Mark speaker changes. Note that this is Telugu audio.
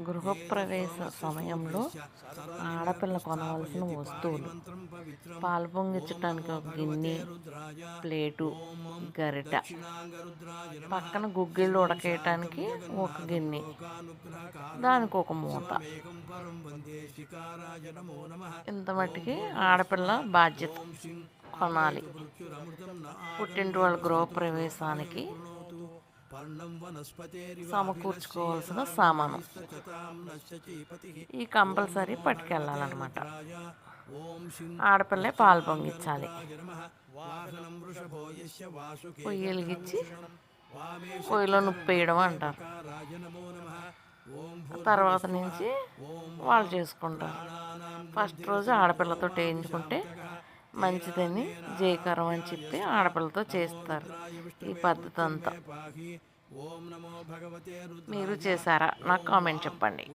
Speaker 1: గృహప్రవేశ సమయంలో ఆడపిల్ల కొనవలసిన వస్తువులు: పాలు పొంగించడానికి ఒక గిన్నె, ప్లేటు, గరిట, పక్కన గుగ్గిళ్ళు ఉడకేయటానికి ఒక గిన్నె, దానికి ఒక మూత. ఇంత మట్టికి ఆడపిల్ల బాధ్యత కొనాలి. పుట్టింటి వాళ్ళ గృహప్రవేశానికి సమకూర్చుకోవాల్సిన సామాను ఈ కంపల్సరీ పట్టుకెళ్ళాలన్నమాట. ఆడపిల్లే పాలు పొంగించాలి. పొయ్యి వెలిగించి పొయ్యిలో నుప్పేయడం అంటారు. తర్వాత నుంచి వాళ్ళు చేసుకుంటారు. ఫస్ట్ రోజు ఆడపిల్లతో వేయించుకుంటే మంచిదని, జయకరం అని చెప్పి ఆడపిల్లతో చేస్తారు ఈ పద్ధతి అంతా. మీరు చేశారా? నాకు కామెంట్ చెప్పండి.